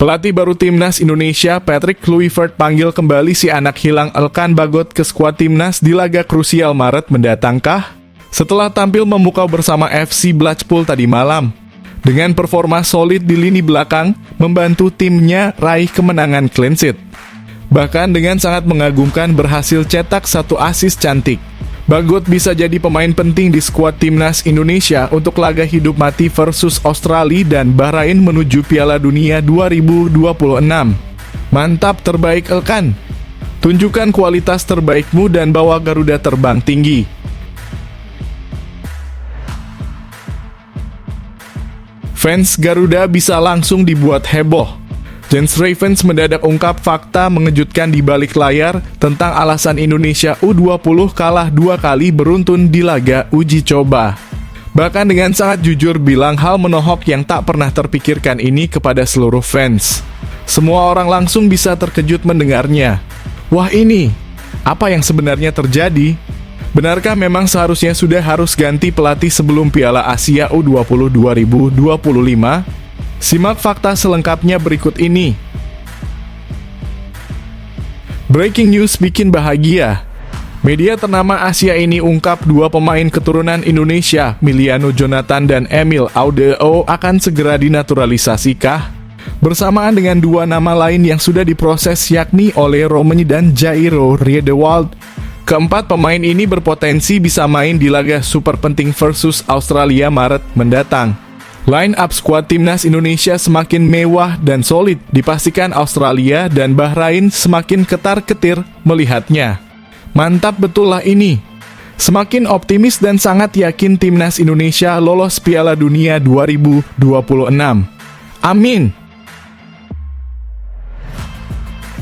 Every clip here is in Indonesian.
Pelatih baru timnas Indonesia, Patrick Kluivert, panggil kembali si anak hilang Elkan Bagot ke skuad timnas di laga krusial Maret mendatangkah? Setelah tampil memukau bersama FC Blackpool tadi malam, dengan performa solid di lini belakang, membantu timnya raih kemenangan clean sheet. Bahkan dengan sangat mengagumkan berhasil cetak 1 assist cantik. Bagot bisa jadi pemain penting di skuad timnas Indonesia untuk laga hidup mati versus Australia dan Bahrain menuju Piala Dunia 2026. Mantap terbaik Elkan. Tunjukkan kualitas terbaikmu dan bawa Garuda terbang tinggi. Fans Garuda bisa langsung dibuat heboh. Jens Ravens mendadak ungkap fakta mengejutkan di balik layar tentang alasan Indonesia U20 kalah 2 kali beruntun di laga uji coba. Bahkan dengan sangat jujur bilang hal menohok yang tak pernah terpikirkan ini kepada seluruh fans. Semua orang langsung bisa terkejut mendengarnya. Wah ini, apa yang sebenarnya terjadi? Benarkah memang seharusnya sudah harus ganti pelatih sebelum Piala Asia U20 2025? Simak fakta selengkapnya berikut ini. Breaking news bikin bahagia. Media ternama Asia ini ungkap 2 pemain keturunan Indonesia, Miliano Jonathan dan Emil Audeo, akan segera dinaturalisasikah? Bersamaan dengan 2 nama lain yang sudah diproses yakni Ole Romeni dan Jairo Riedewald. Keempat pemain ini berpotensi bisa main di laga super penting versus Australia Maret mendatang. Line up skuad timnas Indonesia semakin mewah dan solid, dipastikan Australia dan Bahrain semakin ketar-ketir melihatnya. Mantap betul lah ini. Semakin optimis dan sangat yakin timnas Indonesia lolos Piala Dunia 2026. Amin.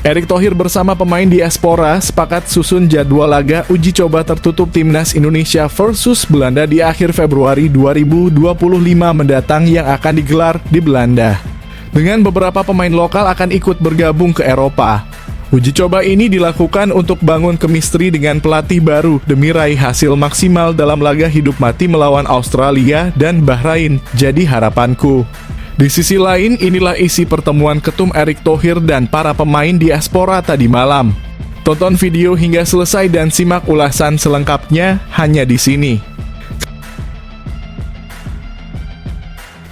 Erick Thohir bersama pemain diaspora sepakat susun jadwal laga uji coba tertutup timnas Indonesia versus Belanda di akhir Februari 2025 mendatang yang akan digelar di Belanda. Dengan beberapa pemain lokal akan ikut bergabung ke Eropa. Uji coba ini dilakukan untuk bangun chemistry dengan pelatih baru demi raih hasil maksimal dalam laga hidup mati melawan Australia dan Bahrain. Jadi harapanku. Di sisi lain, inilah isi pertemuan ketum Erick Thohir dan para pemain diaspora tadi malam. Tonton video hingga selesai dan simak ulasan selengkapnya hanya di sini.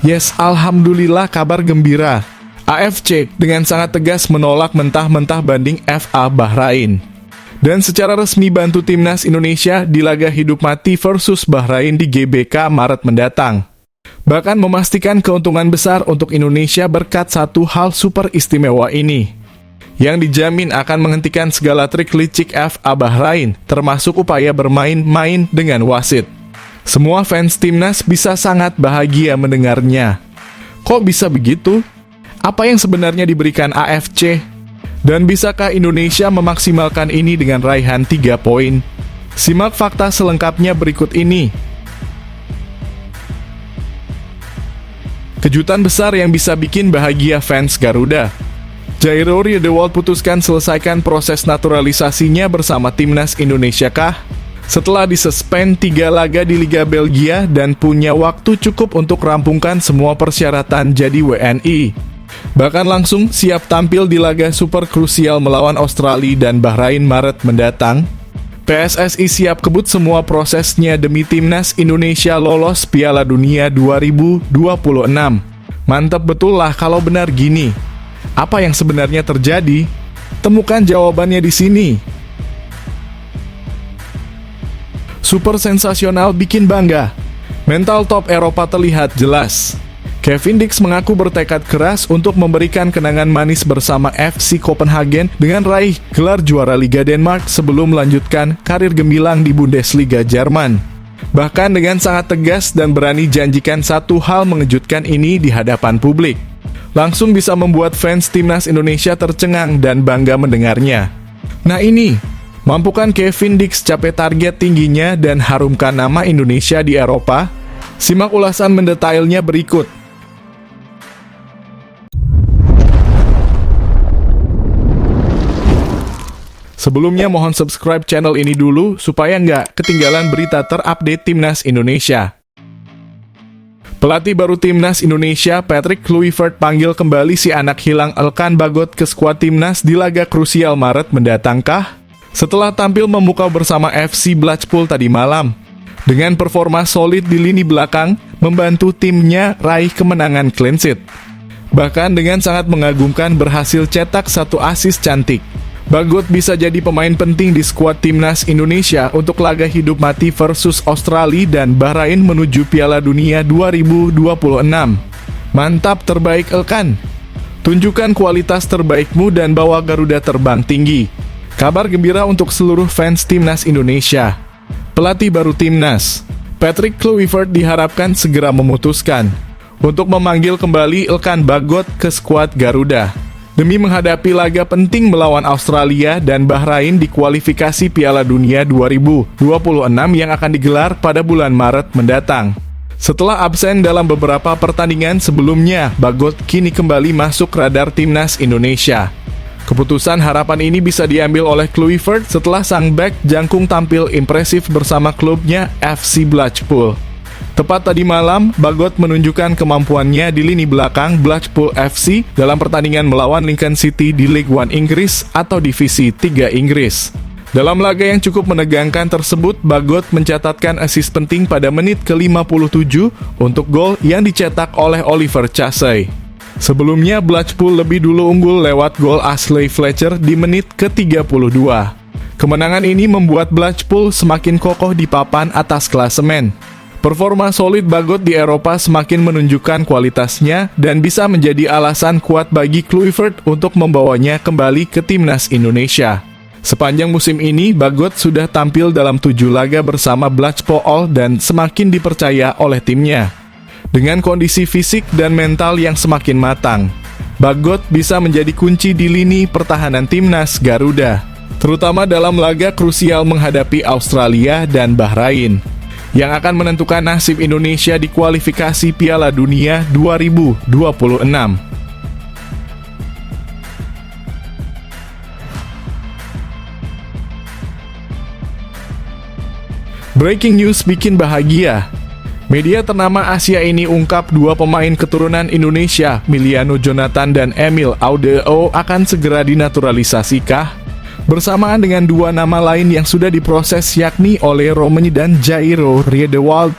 Yes, alhamdulillah kabar gembira. AFC dengan sangat tegas menolak mentah-mentah banding FA Bahrain. Dan secara resmi bantu timnas Indonesia di laga hidup mati versus Bahrain di GBK Maret mendatang. Bahkan memastikan keuntungan besar untuk Indonesia berkat satu hal super istimewa ini, yang dijamin akan menghentikan segala trik licik FA Bahrain, termasuk upaya bermain-main dengan wasit. Semua fans timnas bisa sangat bahagia mendengarnya. Kok bisa begitu? Apa yang sebenarnya diberikan AFC? Dan bisakah Indonesia memaksimalkan ini dengan raihan 3 poin? Simak fakta selengkapnya berikut ini. Kejutan besar yang bisa bikin bahagia fans Garuda. Jairo Riedewald putuskan selesaikan proses naturalisasinya bersama timnas Indonesia kah? Setelah disuspend 3 laga di Liga Belgia dan punya waktu cukup untuk rampungkan semua persyaratan jadi WNI. Bahkan langsung siap tampil di laga super krusial melawan Australia dan Bahrain Maret mendatang. PSSI siap kebut semua prosesnya demi timnas Indonesia lolos Piala Dunia 2026. Mantap betul lah kalau benar gini. Apa yang sebenarnya terjadi? Temukan jawabannya di sini. Super sensasional bikin bangga. Mental top Eropa terlihat jelas. Kevin Dix mengaku bertekad keras untuk memberikan kenangan manis bersama FC Copenhagen dengan raih gelar juara Liga Denmark sebelum melanjutkan karir gemilang di Bundesliga Jerman. Bahkan dengan sangat tegas dan berani janjikan satu hal mengejutkan ini di hadapan publik. Langsung bisa membuat fans timnas Indonesia tercengang dan bangga mendengarnya. Nah ini, mampukan Kevin Dix capai target tingginya dan harumkan nama Indonesia di Eropa? Simak ulasan mendetailnya berikut. Sebelumnya mohon subscribe channel ini dulu supaya nggak ketinggalan berita terupdate timnas Indonesia. Pelatih baru timnas Indonesia, Patrick Kluivert, panggil kembali si anak hilang Elkan Bagot ke skuad timnas di laga krusial Maret mendatangkah? Setelah tampil memukau bersama FC Blackpool tadi malam, dengan performa solid di lini belakang, membantu timnya raih kemenangan clean sheet. Bahkan dengan sangat mengagumkan berhasil cetak 1 assist cantik. Bagot bisa jadi pemain penting di skuad timnas Indonesia untuk laga hidup mati versus Australia dan Bahrain menuju Piala Dunia 2026. Mantap, terbaik Elkan. Tunjukkan kualitas terbaikmu dan bawa Garuda terbang tinggi. Kabar gembira untuk seluruh fans timnas Indonesia. Pelatih baru timnas, Patrick Kluivert, diharapkan segera memutuskan untuk memanggil kembali Elkan Bagot ke skuad Garuda demi menghadapi laga penting melawan Australia dan Bahrain di kualifikasi Piala Dunia 2026 yang akan digelar pada bulan Maret mendatang. Setelah absen dalam beberapa pertandingan sebelumnya, Bagot kini kembali masuk radar timnas Indonesia. Keputusan harapan ini bisa diambil oleh Kluivert setelah sang bek jangkung tampil impresif bersama klubnya FC Blackpool. Tepat tadi malam, Bagot menunjukkan kemampuannya di lini belakang Blackpool FC dalam pertandingan melawan Lincoln City di League One Inggris atau Divisi 3 Inggris. Dalam laga yang cukup menegangkan tersebut, Bagot mencatatkan assist penting pada menit ke-57 untuk gol yang dicetak oleh Oliver Casey. Sebelumnya, Blackpool lebih dulu unggul lewat gol Ashley Fletcher di menit ke-32. Kemenangan ini membuat Blackpool semakin kokoh di papan atas klasemen. Performa solid Bagot di Eropa semakin menunjukkan kualitasnya dan bisa menjadi alasan kuat bagi Kluivert untuk membawanya kembali ke timnas Indonesia. Sepanjang musim ini, Bagot sudah tampil dalam 7 laga bersama Blackpool dan semakin dipercaya oleh timnya. Dengan kondisi fisik dan mental yang semakin matang, Bagot bisa menjadi kunci di lini pertahanan timnas Garuda, terutama dalam laga krusial menghadapi Australia dan Bahrain, yang akan menentukan nasib Indonesia di kualifikasi Piala Dunia 2026. Breaking news bikin bahagia. Media ternama Asia ini ungkap 2 pemain keturunan Indonesia, Miliano Jonathan dan Emil Audero, akan segera dinaturalisasikah? Bersamaan dengan 2 nama lain yang sudah diproses, yakni Ole Romeni dan Jairo Riedewald.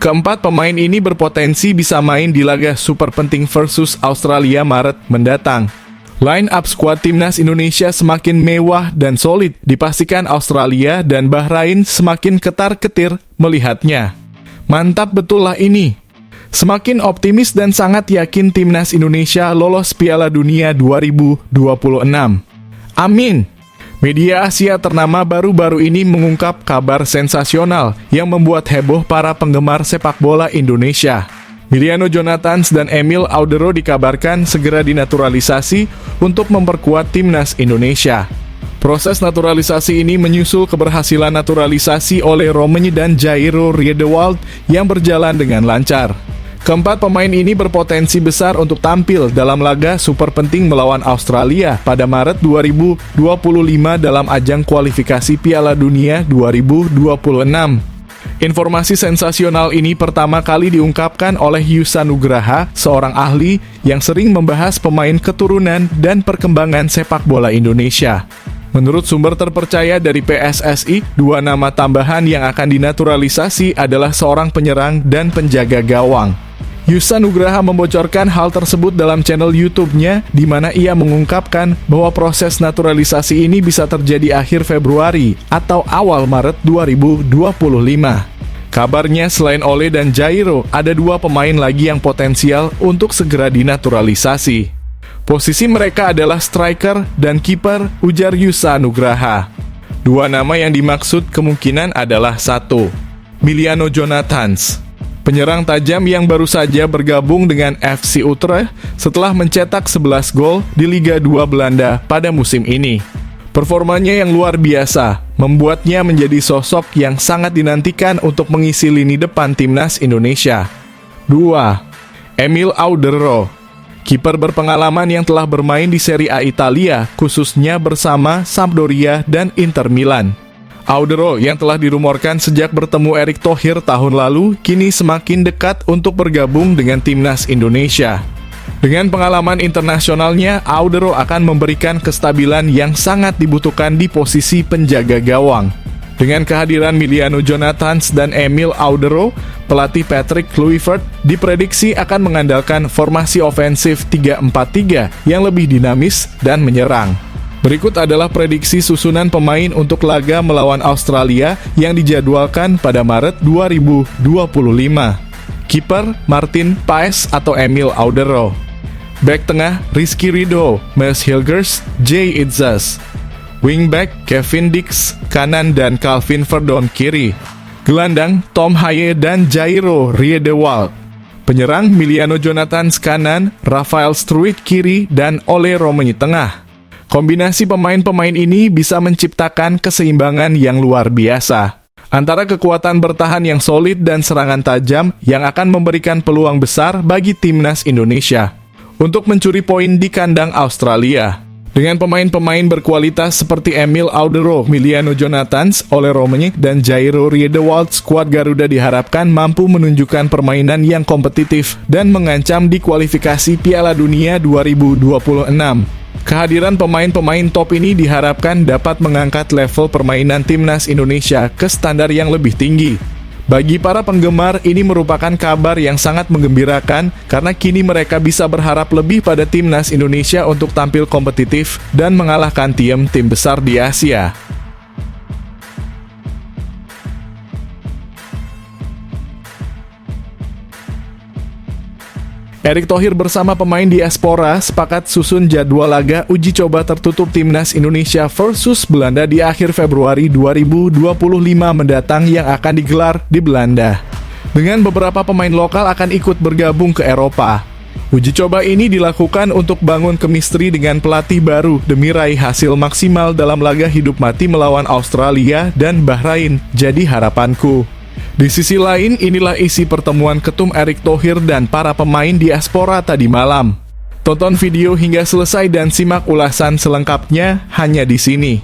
Keempat pemain ini berpotensi bisa main di laga super penting versus Australia Maret mendatang. Line up skuad timnas Indonesia semakin mewah dan solid, dipastikan Australia dan Bahrain semakin ketar-ketir melihatnya. Mantap betul lah ini. Semakin optimis dan sangat yakin timnas Indonesia lolos Piala Dunia 2026. Amin. Media Asia ternama baru-baru ini mengungkap kabar sensasional yang membuat heboh para penggemar sepak bola Indonesia. Miliano Jonathan dan Emil Audero dikabarkan segera dinaturalisasi untuk memperkuat timnas Indonesia. Proses naturalisasi ini menyusul keberhasilan naturalisasi oleh Romeni dan Jairo Riedewald yang berjalan dengan lancar. Keempat pemain ini berpotensi besar untuk tampil dalam laga super penting melawan Australia pada Maret 2025 dalam ajang kualifikasi Piala Dunia 2026. Informasi sensasional ini pertama kali diungkapkan oleh Yusa Nugraha, seorang ahli yang sering membahas pemain keturunan dan perkembangan sepak bola Indonesia. Menurut sumber terpercaya dari PSSI, 2 nama tambahan yang akan dinaturalisasi adalah seorang penyerang dan penjaga gawang. Yusa Nugraha membocorkan hal tersebut dalam channel YouTube-nya, di mana ia mengungkapkan bahwa proses naturalisasi ini bisa terjadi akhir Februari atau awal Maret 2025. Kabarnya selain Ole dan Jairo, ada 2 pemain lagi yang potensial untuk segera dinaturalisasi. Posisi mereka adalah striker dan kiper, ujar Yusa Nugraha. 2 nama yang dimaksud kemungkinan adalah 1. Miliano Jonathans, penyerang tajam yang baru saja bergabung dengan FC Utrecht setelah mencetak 11 gol di Liga 2 Belanda pada musim ini. Performanya yang luar biasa membuatnya menjadi sosok yang sangat dinantikan untuk mengisi lini depan timnas Indonesia. 2. Emil Audero, kiper berpengalaman yang telah bermain di Serie A Italia, khususnya bersama Sampdoria dan Inter Milan. Audero yang telah dirumorkan sejak bertemu Erick Thohir tahun lalu, kini semakin dekat untuk bergabung dengan timnas Indonesia. Dengan pengalaman internasionalnya, Audero akan memberikan kestabilan yang sangat dibutuhkan di posisi penjaga gawang. Dengan kehadiran Miliano Jonathans dan Emil Audero, pelatih Patrick Kluivert diprediksi akan mengandalkan formasi ofensif 3-4-3 yang lebih dinamis dan menyerang. Berikut adalah prediksi susunan pemain untuk laga melawan Australia yang dijadwalkan pada Maret 2025. Kiper Martin Paes atau Emil Audero. Back tengah Rizky Ridho, Mes Hilgers, Jay Itzas. Wingback Kevin Dix kanan dan Calvin Verdon kiri. Gelandang Tom Haye dan Jairo Riedewald. Penyerang Miliano Jonathans kanan, Rafael Struijk kiri dan Ole Romeni tengah. Kombinasi pemain-pemain ini bisa menciptakan keseimbangan yang luar biasa antara kekuatan bertahan yang solid dan serangan tajam yang akan memberikan peluang besar bagi timnas Indonesia untuk mencuri poin di kandang Australia. Dengan pemain-pemain berkualitas seperti Emil Audero, Miliano Jonathans, Ole Romeni, dan Jairo Riedewald, skuad Garuda diharapkan mampu menunjukkan permainan yang kompetitif dan mengancam di kualifikasi Piala Dunia 2026. Kehadiran pemain-pemain top ini diharapkan dapat mengangkat level permainan timnas Indonesia ke standar yang lebih tinggi. Bagi para penggemar, ini merupakan kabar yang sangat menggembirakan karena kini mereka bisa berharap lebih pada timnas Indonesia untuk tampil kompetitif dan mengalahkan tim-tim besar di Asia. Erick Thohir bersama pemain diaspora sepakat susun jadwal laga uji coba tertutup timnas Indonesia versus Belanda di akhir Februari 2025 mendatang yang akan digelar di Belanda. Dengan beberapa pemain lokal akan ikut bergabung ke Eropa. Uji coba ini dilakukan untuk bangun chemistry dengan pelatih baru demi raih hasil maksimal dalam laga hidup mati melawan Australia dan Bahrain. Jadi harapanku. Di sisi lain, inilah isi pertemuan ketum Erick Thohir dan para pemain diaspora tadi malam. Tonton video hingga selesai dan simak ulasan selengkapnya hanya di sini.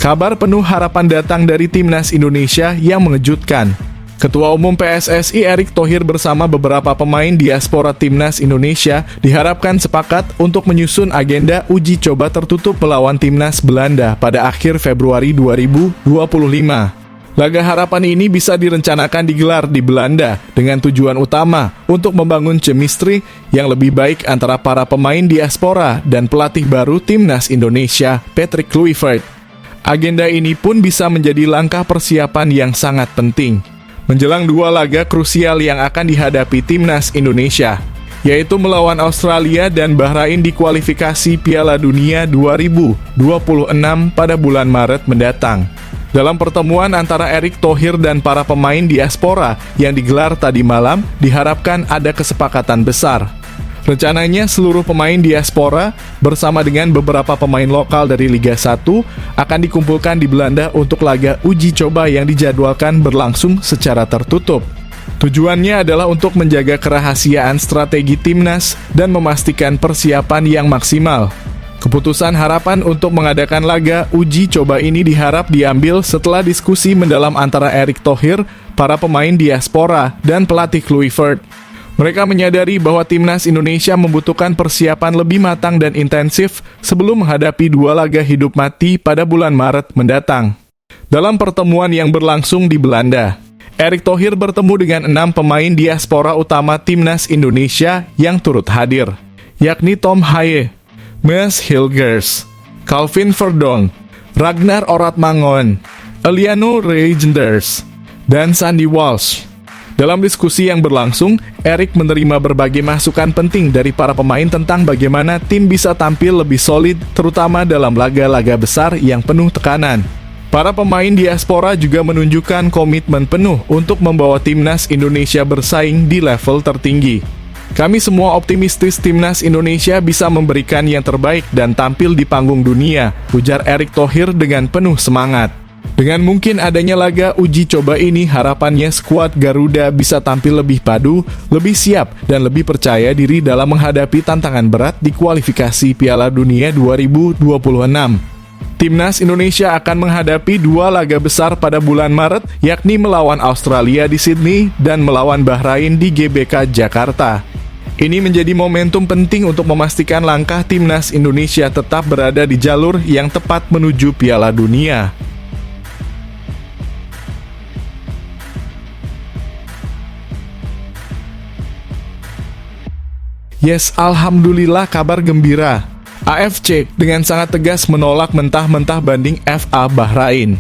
Kabar penuh harapan datang dari timnas Indonesia yang mengejutkan. Ketua Umum PSSI Erick Thohir bersama beberapa pemain diaspora timnas Indonesia diharapkan sepakat untuk menyusun agenda uji coba tertutup melawan timnas Belanda pada akhir Februari 2025. Laga harapan ini bisa direncanakan digelar di Belanda dengan tujuan utama untuk membangun chemistry yang lebih baik antara para pemain diaspora dan pelatih baru timnas Indonesia, Patrick Kluivert. Agenda ini pun bisa menjadi langkah persiapan yang sangat penting menjelang dua laga krusial yang akan dihadapi timnas Indonesia, yaitu melawan Australia dan Bahrain di kualifikasi Piala Dunia 2026 pada bulan Maret mendatang. Dalam pertemuan antara Erick Thohir dan para pemain diaspora yang digelar tadi malam, diharapkan ada kesepakatan besar. Rencananya seluruh pemain diaspora bersama dengan beberapa pemain lokal dari Liga 1 akan dikumpulkan di Belanda untuk laga uji coba yang dijadwalkan berlangsung secara tertutup. Tujuannya adalah untuk menjaga kerahasiaan strategi timnas dan memastikan persiapan yang maksimal. Keputusan harapan untuk mengadakan laga uji coba ini diharap diambil setelah diskusi mendalam antara Erick Thohir, para pemain diaspora, dan pelatih Kluivert. Mereka menyadari bahwa timnas Indonesia membutuhkan persiapan lebih matang dan intensif sebelum menghadapi dua laga hidup mati pada bulan Maret mendatang. Dalam pertemuan yang berlangsung di Belanda, Erick Thohir bertemu dengan 6 pemain diaspora utama timnas Indonesia yang turut hadir, yakni Tom Haye, Mes Hilgers, Calvin Verdon, Ragnar Oratmangon, Eliano Reijnders, dan Sandy Walsh. Dalam diskusi yang berlangsung, Erick menerima berbagai masukan penting dari para pemain tentang bagaimana tim bisa tampil lebih solid, terutama dalam laga-laga besar yang penuh tekanan. Para pemain diaspora juga menunjukkan komitmen penuh untuk membawa timnas Indonesia bersaing di level tertinggi. Kami semua optimistis timnas Indonesia bisa memberikan yang terbaik dan tampil di panggung dunia, ujar Erick Thohir dengan penuh semangat. Dengan mungkin adanya laga uji coba ini, harapannya skuad Garuda bisa tampil lebih padu, lebih siap, dan lebih percaya diri dalam menghadapi tantangan berat di kualifikasi Piala Dunia 2026. Timnas Indonesia akan menghadapi dua laga besar pada bulan Maret, yakni melawan Australia di Sydney dan melawan Bahrain di GBK Jakarta. Ini menjadi momentum penting untuk memastikan langkah Timnas Indonesia tetap berada di jalur yang tepat menuju Piala Dunia. Yes, alhamdulillah kabar gembira. AFC dengan sangat tegas menolak mentah-mentah banding FA Bahrain.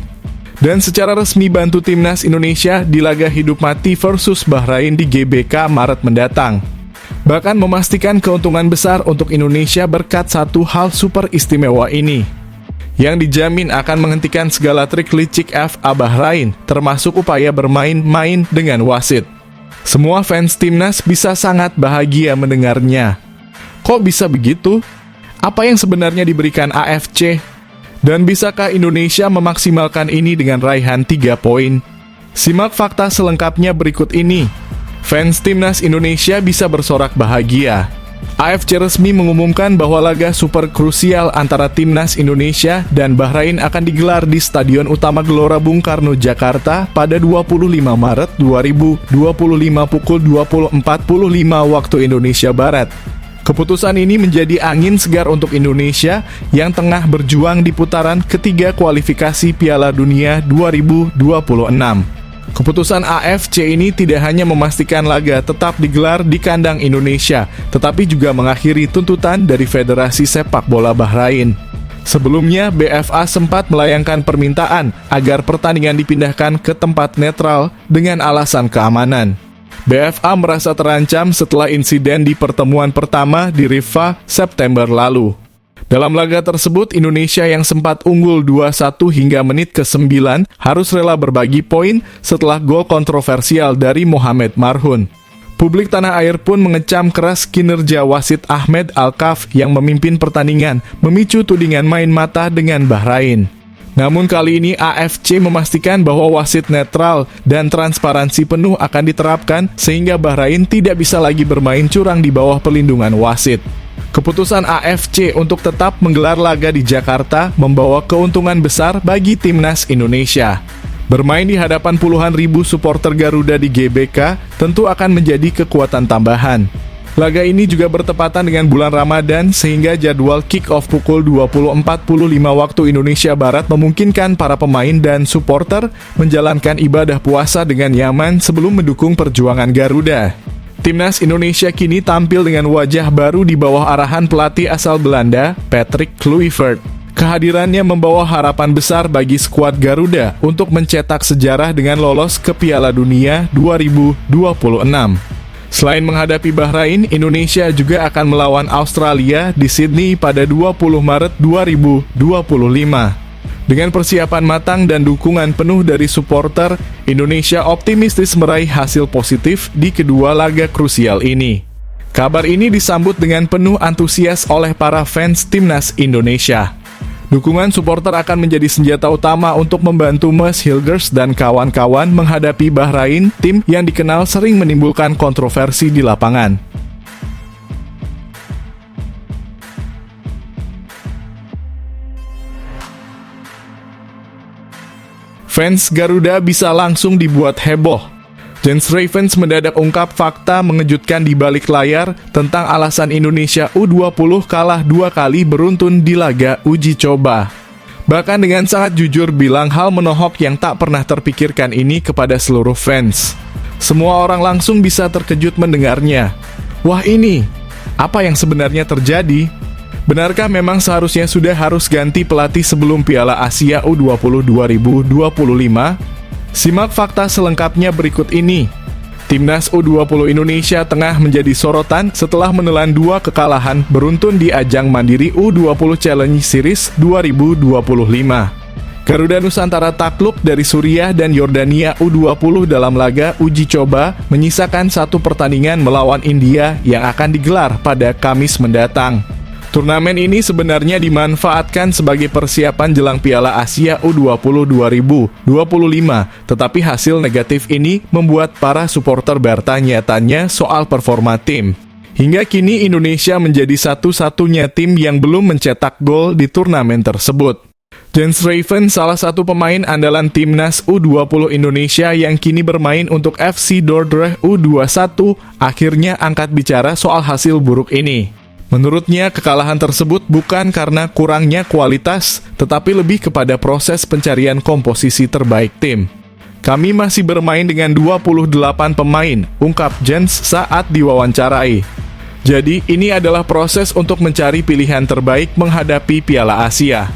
Dan secara resmi bantu Timnas Indonesia di laga hidup mati versus Bahrain di GBK Maret mendatang. Bahkan memastikan keuntungan besar untuk Indonesia berkat satu hal super istimewa ini, yang dijamin akan menghentikan segala trik licik FA Bahrain, termasuk upaya bermain-main dengan wasit. Semua fans Timnas bisa sangat bahagia mendengarnya. Kok bisa begitu? Apa yang sebenarnya diberikan AFC? Dan bisakah Indonesia memaksimalkan ini dengan raihan 3 poin? Simak fakta selengkapnya berikut ini. Fans Timnas Indonesia bisa bersorak bahagia. AFC resmi mengumumkan bahwa laga super krusial antara Timnas Indonesia dan Bahrain akan digelar di Stadion Utama Gelora Bung Karno, Jakarta pada 25 Maret 2025 pukul 20.45 waktu Indonesia Barat. Keputusan ini menjadi angin segar untuk Indonesia yang tengah berjuang di putaran ketiga kualifikasi Piala Dunia 2026. Keputusan AFC ini tidak hanya memastikan laga tetap digelar di kandang Indonesia, tetapi juga mengakhiri tuntutan dari Federasi Sepak Bola Bahrain. Sebelumnya, BFA sempat melayangkan permintaan agar pertandingan dipindahkan ke tempat netral dengan alasan keamanan. BFA merasa terancam setelah insiden di pertemuan pertama di Riffa September lalu. Dalam laga tersebut, Indonesia yang sempat unggul 2-1 hingga menit ke-9 harus rela berbagi poin setelah gol kontroversial dari Mohamed Marhun. Publik tanah air pun mengecam keras kinerja wasit Ahmed Alkaf yang memimpin pertandingan, memicu tudingan main mata dengan Bahrain. Namun kali ini AFC memastikan bahwa wasit netral dan transparansi penuh akan diterapkan sehingga Bahrain tidak bisa lagi bermain curang di bawah perlindungan wasit. Keputusan AFC untuk tetap menggelar laga di Jakarta membawa keuntungan besar bagi Timnas Indonesia. Bermain di hadapan puluhan ribu supporter Garuda di GBK tentu akan menjadi kekuatan tambahan. Laga ini juga bertepatan dengan bulan Ramadan sehingga jadwal kick-off pukul 20.45 waktu Indonesia Barat memungkinkan para pemain dan supporter menjalankan ibadah puasa dengan nyaman sebelum mendukung perjuangan Garuda. Timnas Indonesia kini tampil dengan wajah baru di bawah arahan pelatih asal Belanda, Patrick Kluivert. Kehadirannya membawa harapan besar bagi skuad Garuda untuk mencetak sejarah dengan lolos ke Piala Dunia 2026. Selain menghadapi Bahrain, Indonesia juga akan melawan Australia di Sydney pada 20 Maret 2025. Dengan persiapan matang dan dukungan penuh dari supporter, Indonesia optimistis meraih hasil positif di kedua laga krusial ini. Kabar ini disambut dengan penuh antusias oleh para fans Timnas Indonesia. Dukungan supporter akan menjadi senjata utama untuk membantu Mas Hilgers dan kawan-kawan menghadapi Bahrain, tim yang dikenal sering menimbulkan kontroversi di lapangan. Fans Garuda bisa langsung dibuat heboh. Jens Ravens mendadak ungkap fakta mengejutkan di balik layar tentang alasan Indonesia U20 kalah 2 kali beruntun di laga uji coba. Bahkan dengan sangat jujur bilang hal menohok yang tak pernah terpikirkan ini kepada seluruh fans. Semua orang langsung bisa terkejut mendengarnya. Wah ini, apa yang sebenarnya terjadi? Benarkah memang seharusnya sudah harus ganti pelatih sebelum Piala Asia U20 2025? Simak fakta selengkapnya berikut ini. Timnas U20 Indonesia tengah menjadi sorotan setelah menelan 2 kekalahan beruntun di ajang Mandiri U20 Challenge Series 2025. Garuda Nusantara takluk dari Suriah dan Yordania U20 dalam laga uji coba menyisakan 1 pertandingan melawan India yang akan digelar pada Kamis mendatang. Turnamen ini sebenarnya dimanfaatkan sebagai persiapan jelang Piala Asia U20 2025, tetapi hasil negatif ini membuat para supporter bertanya-tanya soal performa tim. Hingga kini Indonesia menjadi satu-satunya tim yang belum mencetak gol di turnamen tersebut. Jens Raven, salah satu pemain andalan timnas U20 Indonesia yang kini bermain untuk FC Dordrecht U21, akhirnya angkat bicara soal hasil buruk ini. Menurutnya, kekalahan tersebut bukan karena kurangnya kualitas, tetapi lebih kepada proses pencarian komposisi terbaik tim. Kami masih bermain dengan 28 pemain, ungkap Jens saat diwawancarai. Jadi, ini adalah proses untuk mencari pilihan terbaik menghadapi Piala Asia.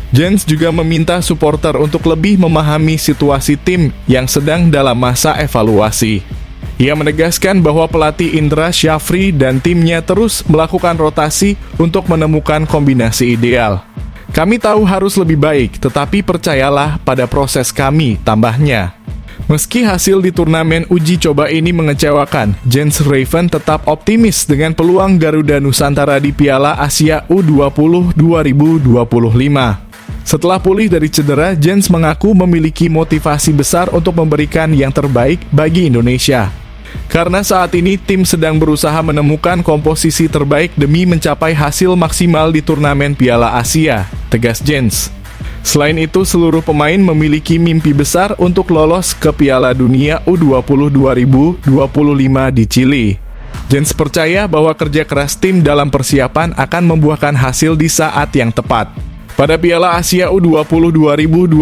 Jens juga meminta supporter untuk lebih memahami situasi tim yang sedang dalam masa evaluasi. Ia menegaskan bahwa pelatih Indra Syafri dan timnya terus melakukan rotasi untuk menemukan kombinasi ideal. Kami tahu harus lebih baik, tetapi percayalah pada proses kami, tambahnya. Meski hasil di turnamen uji coba ini mengecewakan, Jens Raven tetap optimis dengan peluang Garuda Nusantara di Piala Asia U20 2025. Setelah pulih dari cedera, Jens mengaku memiliki motivasi besar untuk memberikan yang terbaik bagi Indonesia. Karena saat ini tim sedang berusaha menemukan komposisi terbaik demi mencapai hasil maksimal di turnamen Piala Asia, tegas Jens. Selain itu, seluruh pemain memiliki mimpi besar untuk lolos ke Piala Dunia U20 2025 di Chili. Jens percaya bahwa kerja keras tim dalam persiapan akan membuahkan hasil di saat yang tepat. Pada Piala Asia U20 2025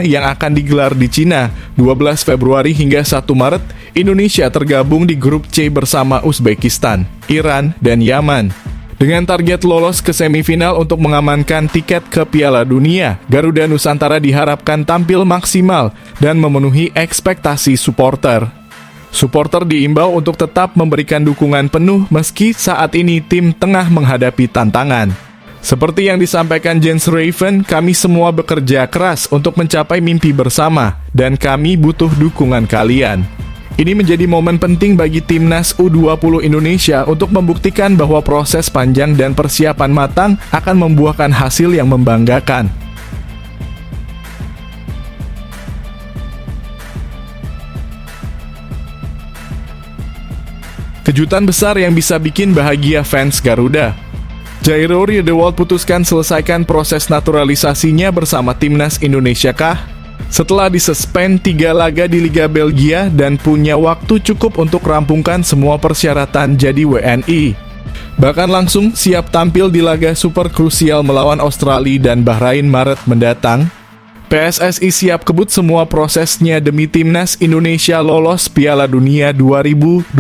yang akan digelar di Cina 12 Februari hingga 1 Maret, Indonesia tergabung di grup C bersama Uzbekistan, Iran, dan Yaman. Dengan target lolos ke semifinal untuk mengamankan tiket ke Piala Dunia, Garuda Nusantara diharapkan tampil maksimal dan memenuhi ekspektasi supporter. Supporter diimbau untuk tetap memberikan dukungan penuh meski saat ini tim tengah menghadapi tantangan. Seperti yang disampaikan Jens Raven, kami semua bekerja keras untuk mencapai mimpi bersama, dan kami butuh dukungan kalian. Ini menjadi momen penting bagi timnas U20 Indonesia untuk membuktikan bahwa proses panjang dan persiapan matang akan membuahkan hasil yang membanggakan. Kejutan besar yang bisa bikin bahagia fans Garuda. Jairo Riedewald putuskan selesaikan proses naturalisasinya bersama timnas Indonesia kah? Setelah disuspend 3 laga di Liga Belgia dan punya waktu cukup untuk rampungkan semua persyaratan jadi WNI. Bahkan langsung siap tampil di laga super krusial melawan Australia dan Bahrain Maret mendatang. PSSI siap kebut semua prosesnya demi timnas Indonesia lolos Piala Dunia 2026.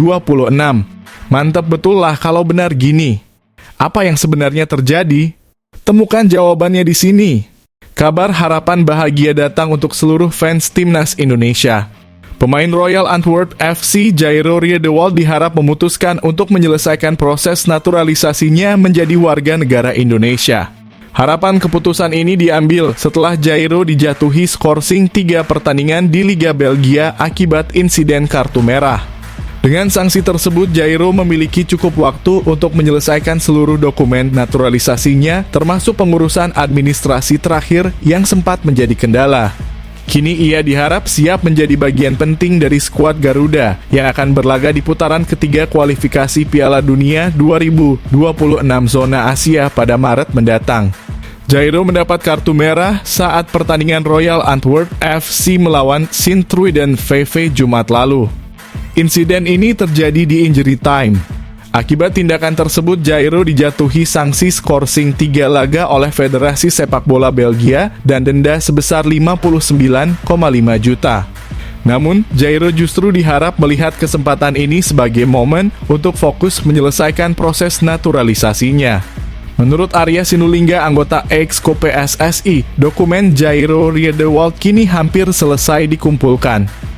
Mantap betul lah kalau benar gini. Apa yang sebenarnya terjadi? Temukan jawabannya di sini. Kabar harapan bahagia datang untuk seluruh fans timnas Indonesia. Pemain Royal Antwerp FC Jairo Riedewald diharap memutuskan untuk menyelesaikan proses naturalisasinya menjadi warga negara Indonesia. Harapan keputusan ini diambil setelah Jairo dijatuhi skorsing 3 pertandingan di Liga Belgia akibat insiden kartu merah. Dengan sanksi tersebut, Jairo memiliki cukup waktu untuk menyelesaikan seluruh dokumen naturalisasinya, termasuk pengurusan administrasi terakhir yang sempat menjadi kendala. Kini ia diharap siap menjadi bagian penting dari skuad Garuda yang akan berlaga di putaran ketiga kualifikasi Piala Dunia 2026 zona Asia pada Maret mendatang. Jairo mendapat kartu merah saat pertandingan Royal Antwerp FC melawan Sint-Truiden VV Jumat lalu. Insiden ini terjadi di injury time. Akibat tindakan tersebut, Jairo dijatuhi sanksi skorsing 3 laga oleh Federasi Sepak Bola Belgia dan denda sebesar 59,5 juta. Namun, Jairo justru diharap melihat kesempatan ini sebagai momen untuk fokus menyelesaikan proses naturalisasinya. Menurut Arya Sinulinga, anggota Exco PSSI, dokumen Jairo Riedewald kini hampir selesai dikumpulkan.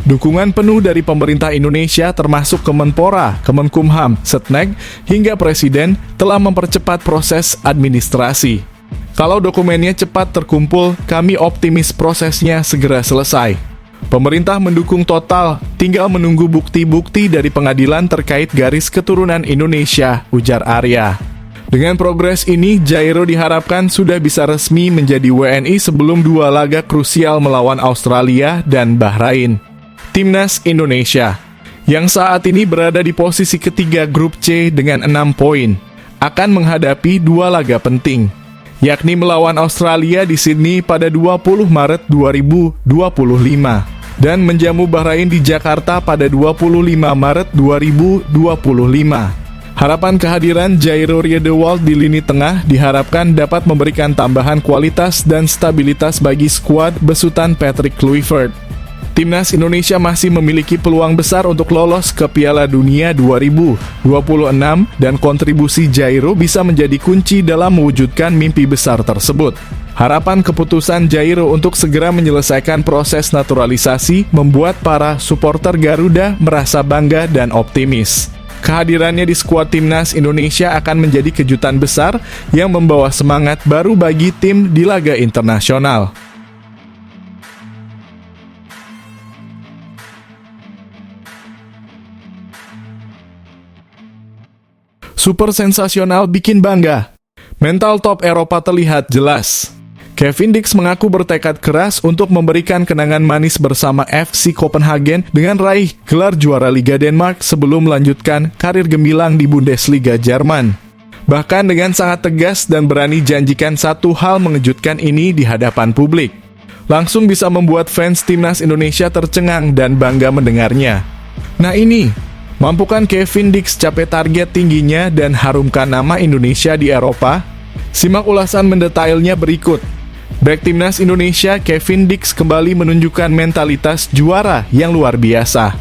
Dukungan penuh dari pemerintah Indonesia termasuk Kemenpora, Kemenkumham, Setnek, hingga Presiden telah mempercepat proses administrasi. Kalau dokumennya cepat terkumpul, kami optimis prosesnya segera selesai. Pemerintah mendukung total, tinggal menunggu bukti-bukti dari pengadilan terkait garis keturunan Indonesia, ujar Arya. Dengan progres ini, Jairo diharapkan sudah bisa resmi menjadi WNI sebelum 2 laga krusial melawan Australia dan Bahrain. Timnas Indonesia, yang saat ini berada di posisi ketiga grup C dengan 6 poin, akan menghadapi 2 laga penting, yakni melawan Australia di Sydney pada 20 Maret 2025 dan menjamu Bahrain di Jakarta pada 25 Maret 2025. Harapan kehadiran Jairo Riedewald di lini tengah diharapkan dapat memberikan tambahan kualitas dan stabilitas bagi skuad besutan Patrick Kluivert. Timnas Indonesia masih memiliki peluang besar untuk lolos ke Piala Dunia 2026 dan kontribusi Jairo bisa menjadi kunci dalam mewujudkan mimpi besar tersebut. Harapan keputusan Jairo untuk segera menyelesaikan proses naturalisasi membuat para supporter Garuda merasa bangga dan optimis. Kehadirannya di skuad Timnas Indonesia akan menjadi kejutan besar yang membawa semangat baru bagi tim di laga internasional. Super sensasional bikin bangga. Mental top Eropa terlihat jelas. Kevin Dix mengaku bertekad keras untuk memberikan kenangan manis bersama FC Copenhagen dengan raih gelar juara Liga Denmark sebelum melanjutkan karir gemilang di Bundesliga Jerman. Bahkan dengan sangat tegas dan berani janjikan satu hal mengejutkan ini di hadapan publik. Langsung bisa membuat fans Timnas Indonesia tercengang dan bangga mendengarnya. Nah ini, mampukan Kevin Dix capai target tingginya dan harumkan nama Indonesia di Eropa? Simak ulasan mendetailnya berikut. Bek Timnas Indonesia Kevin Dix kembali menunjukkan mentalitas juara yang luar biasa.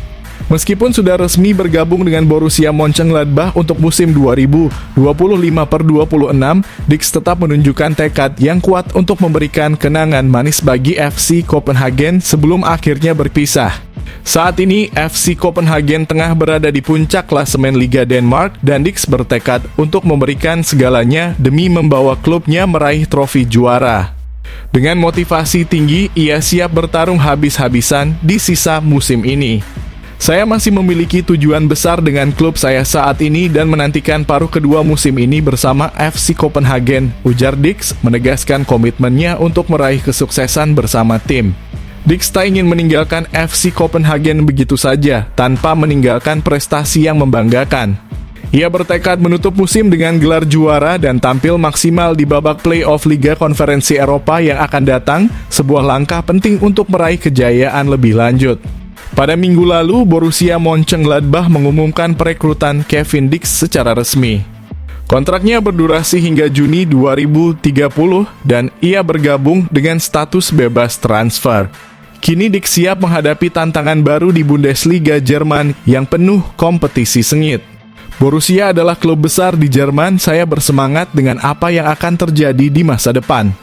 Meskipun sudah resmi bergabung dengan Borussia Mönchengladbach untuk musim 2025/26, Dix tetap menunjukkan tekad yang kuat untuk memberikan kenangan manis bagi FC Copenhagen sebelum akhirnya berpisah. Saat ini, FC Copenhagen tengah berada di puncak klasemen Liga Denmark dan Dix bertekad untuk memberikan segalanya demi membawa klubnya meraih trofi juara. Dengan motivasi tinggi, ia siap bertarung habis-habisan di sisa musim ini. Saya masih memiliki tujuan besar dengan klub saya saat ini dan menantikan paruh kedua musim ini bersama FC Copenhagen, ujar Dix, menegaskan komitmennya untuk meraih kesuksesan bersama tim. Dix tak ingin meninggalkan FC Copenhagen begitu saja, tanpa meninggalkan prestasi yang membanggakan. Ia bertekad menutup musim dengan gelar juara dan tampil maksimal di babak play-off Liga Konferensi Eropa yang akan datang, sebuah langkah penting untuk meraih kejayaan lebih lanjut. Pada minggu lalu, Borussia Mönchengladbach mengumumkan perekrutan Kevin Dix secara resmi. Kontraknya berdurasi hingga Juni 2030 dan ia bergabung dengan status bebas transfer. Kini Dix siap menghadapi tantangan baru di Bundesliga Jerman yang penuh kompetisi sengit. Borussia adalah klub besar di Jerman, saya bersemangat dengan apa yang akan terjadi di masa depan.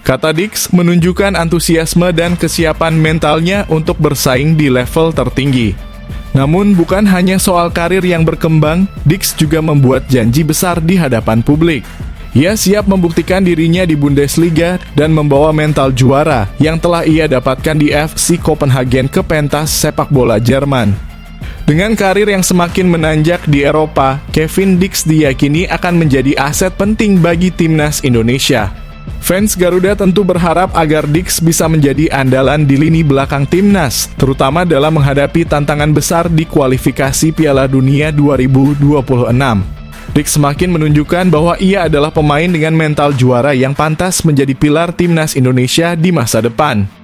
Kata Dix menunjukkan antusiasme dan kesiapan mentalnya untuk bersaing di level tertinggi. Namun bukan hanya soal karir yang berkembang, Dix juga membuat janji besar di hadapan publik. Ia siap membuktikan dirinya di Bundesliga dan membawa mental juara yang telah ia dapatkan di FC Copenhagen ke pentas sepak bola Jerman. Dengan karir yang semakin menanjak di Eropa, Kevin Dix diyakini akan menjadi aset penting bagi Timnas Indonesia. Fans Garuda tentu berharap agar Dix bisa menjadi andalan di lini belakang Timnas, terutama dalam menghadapi tantangan besar di kualifikasi Piala Dunia 2026. Dix semakin menunjukkan bahwa ia adalah pemain dengan mental juara yang pantas menjadi pilar Timnas Indonesia di masa depan.